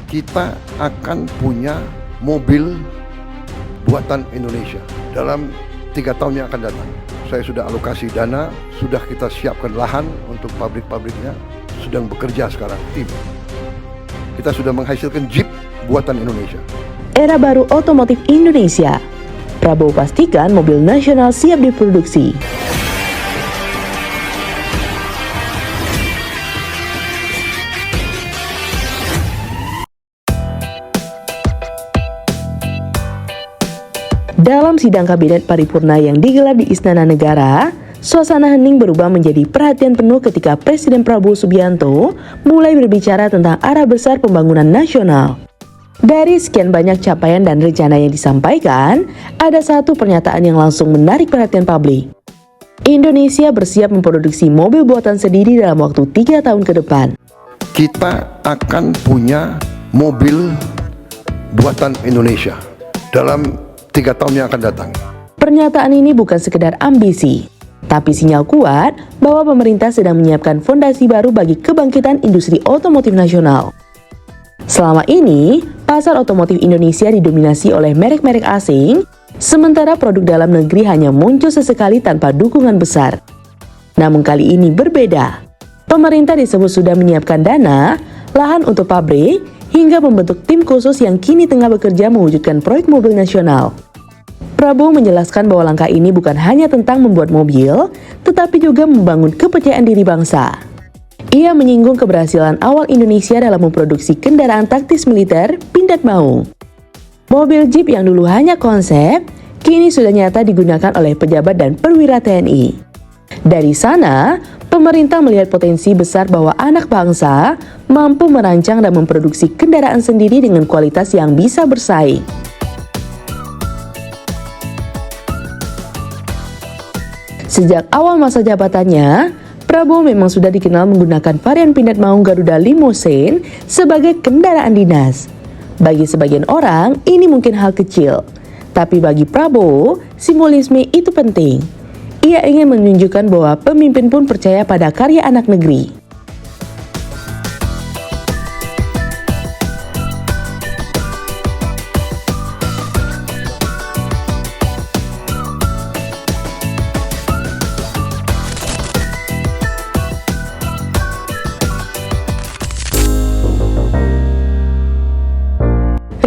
kita akan punya mobil buatan Indonesia dalam 3 tahun yang akan datang. Saya sudah alokasi dana, sudah kita siapkan lahan untuk pabrik-pabriknya, sedang bekerja sekarang tim. Kita sudah menghasilkan Jeep buatan Indonesia. Era baru otomotif Indonesia. Prabowo pastikan mobil nasional siap diproduksi. Dalam sidang kabinet paripurna yang digelar di Istana Negara, suasana hening berubah menjadi perhatian penuh ketika Presiden Prabowo Subianto mulai berbicara tentang arah besar pembangunan nasional. Dari sekian banyak capaian dan rencana yang disampaikan, ada satu pernyataan yang langsung menarik perhatian publik. Indonesia bersiap memproduksi mobil buatan sendiri dalam waktu 3 tahun ke depan. Kita akan punya mobil buatan Indonesia dalam 3 tahun yang akan datang. Pernyataan ini bukan sekedar ambisi, tapi sinyal kuat bahwa pemerintah sedang menyiapkan fondasi baru bagi kebangkitan industri otomotif nasional. Selama ini, pasar otomotif Indonesia didominasi oleh merek-merek asing, sementara produk dalam negeri hanya muncul sesekali tanpa dukungan besar. Namun kali ini berbeda. Pemerintah disebut sudah menyiapkan dana, lahan untuk pabrik, hingga membentuk tim khusus yang kini tengah bekerja mewujudkan proyek mobil nasional. Prabowo menjelaskan bahwa langkah ini bukan hanya tentang membuat mobil, tetapi juga membangun kepercayaan diri bangsa. Ia menyinggung keberhasilan awal Indonesia dalam memproduksi kendaraan taktis militer Pindad Maung. Mobil Jeep yang dulu hanya konsep, kini sudah nyata digunakan oleh pejabat dan perwira TNI. Dari sana, pemerintah melihat potensi besar bahwa anak bangsa mampu merancang dan memproduksi kendaraan sendiri dengan kualitas yang bisa bersaing. Sejak awal masa jabatannya, Prabowo memang sudah dikenal menggunakan varian Pindad Maung Garuda Limousine sebagai kendaraan dinas. Bagi sebagian orang, ini mungkin hal kecil. Tapi bagi Prabowo, simbolisme itu penting. Ia ingin menunjukkan bahwa pemimpin pun percaya pada karya anak negeri.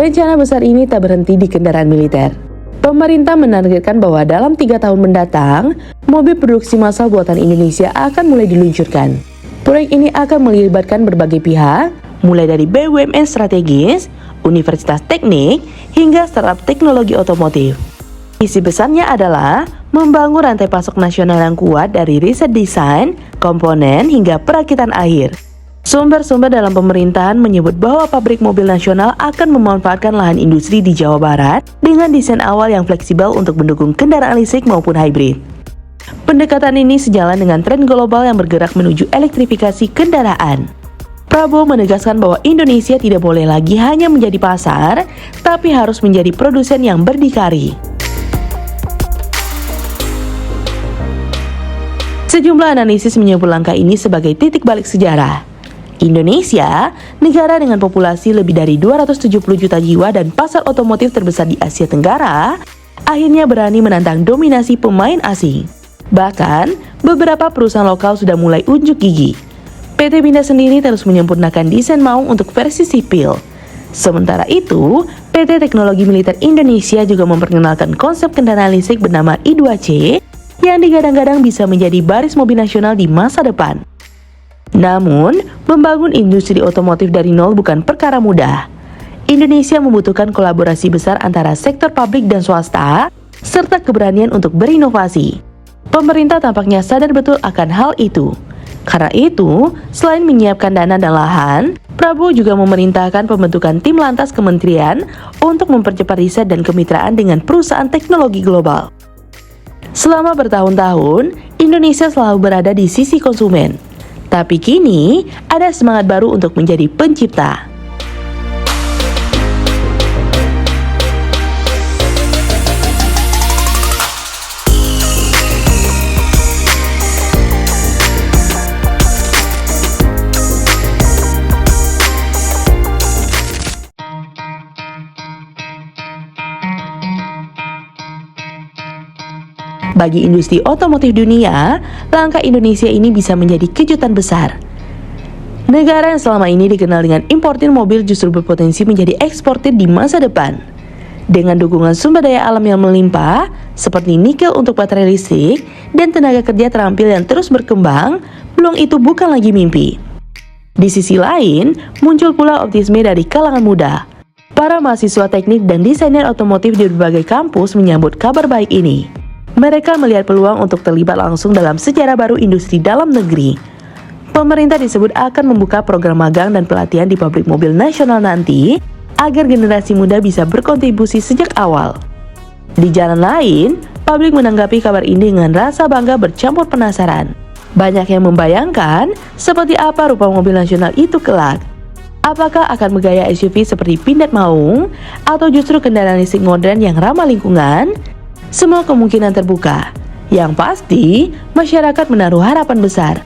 Rencana besar ini tak berhenti di kendaraan militer. Pemerintah menargetkan bahwa dalam 3 tahun mendatang, mobil produksi massal buatan Indonesia akan mulai diluncurkan. Proyek ini akan melibatkan berbagai pihak, mulai dari BUMN strategis, universitas teknik, hingga startup teknologi otomotif. Visi besarnya adalah membangun rantai pasok nasional yang kuat dari riset desain, komponen, hingga perakitan akhir. Sumber-sumber dalam pemerintahan menyebut bahwa pabrik mobil nasional akan memanfaatkan lahan industri di Jawa Barat dengan desain awal yang fleksibel untuk mendukung kendaraan listrik maupun hybrid. Pendekatan ini sejalan dengan tren global yang bergerak menuju elektrifikasi kendaraan. Prabowo menegaskan bahwa Indonesia tidak boleh lagi hanya menjadi pasar, tapi harus menjadi produsen yang berdikari. Sejumlah analisis menyebut langkah ini sebagai titik balik sejarah. Indonesia, negara dengan populasi lebih dari 270 juta jiwa dan pasar otomotif terbesar di Asia Tenggara, akhirnya berani menantang dominasi pemain asing. Bahkan, beberapa perusahaan lokal sudah mulai unjuk gigi. PT Pindad sendiri terus menyempurnakan desain Maung untuk versi sipil. Sementara itu, PT Teknologi Militer Indonesia juga memperkenalkan konsep kendaraan listrik bernama I2C yang digadang-gadang bisa menjadi baris mobil nasional di masa depan. Namun, membangun industri otomotif dari nol bukan perkara mudah. Indonesia membutuhkan kolaborasi besar antara sektor publik dan swasta, serta keberanian untuk berinovasi. Pemerintah tampaknya sadar betul akan hal itu. Karena itu, selain menyiapkan dana dan lahan, Prabowo juga memerintahkan pembentukan tim lantas kementerian untuk mempercepat riset dan kemitraan dengan perusahaan teknologi global. Selama bertahun-tahun, Indonesia selalu berada di sisi konsumen. Tapi kini, ada semangat baru untuk menjadi pencipta. Bagi industri otomotif dunia, langkah Indonesia ini bisa menjadi kejutan besar. Negara yang selama ini dikenal dengan importir mobil justru berpotensi menjadi eksportir di masa depan. Dengan dukungan sumber daya alam yang melimpah, seperti nikel untuk baterai listrik, dan tenaga kerja terampil yang terus berkembang, peluang itu bukan lagi mimpi. Di sisi lain, muncul pula optimisme dari kalangan muda. Para mahasiswa teknik dan desainer otomotif di berbagai kampus menyambut kabar baik ini. Mereka melihat peluang untuk terlibat langsung dalam sejarah baru industri dalam negeri. Pemerintah disebut akan membuka program magang dan pelatihan di pabrik mobil nasional nanti, agar generasi muda bisa berkontribusi sejak awal. Di jalan lain, publik menanggapi kabar ini dengan rasa bangga bercampur penasaran. Banyak yang membayangkan seperti apa rupa mobil nasional itu kelak. Apakah akan bergaya SUV seperti Pindad Maung, atau justru kendaraan listrik modern yang ramah lingkungan? Semua kemungkinan terbuka. Yang pasti, masyarakat menaruh harapan besar.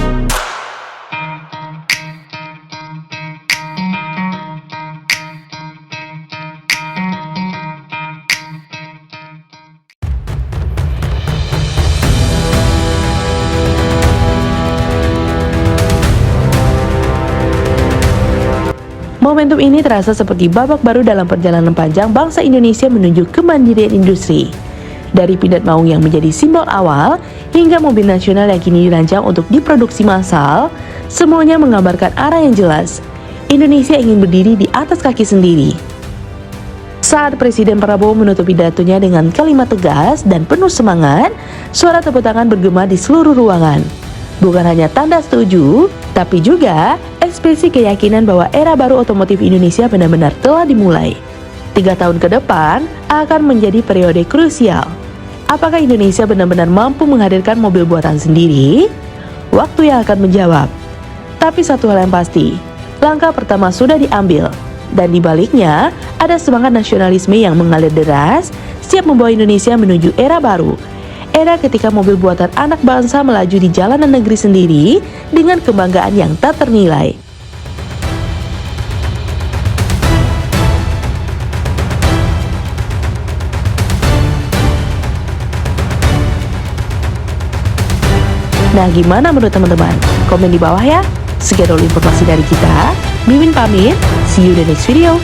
Momentum ini terasa seperti babak baru dalam perjalanan panjang bangsa Indonesia menuju kemandirian industri. Dari Pindad Maung yang menjadi simbol awal, hingga mobil nasional yang kini dirancang untuk diproduksi massal, semuanya menggambarkan arah yang jelas. Indonesia ingin berdiri di atas kaki sendiri. Saat Presiden Prabowo menutup pidatonya dengan kalimat tegas dan penuh semangat, suara tepuk tangan bergema di seluruh ruangan. Bukan hanya tanda setuju, tapi juga ekspresi keyakinan bahwa era baru otomotif Indonesia benar-benar telah dimulai. 3 tahun ke depan akan menjadi periode krusial. Apakah Indonesia benar-benar mampu menghadirkan mobil buatan sendiri? Waktu yang akan menjawab. Tapi satu hal yang pasti, langkah pertama sudah diambil. Dan di baliknya, ada semangat nasionalisme yang mengalir deras, siap membawa Indonesia menuju era baru. Era ketika mobil buatan anak bangsa melaju di jalanan negeri sendiri dengan kebanggaan yang tak ternilai. Nah, gimana menurut teman-teman? Komen di bawah ya. Sekian dulu informasi dari kita. Mimin pamit. See you in the next video.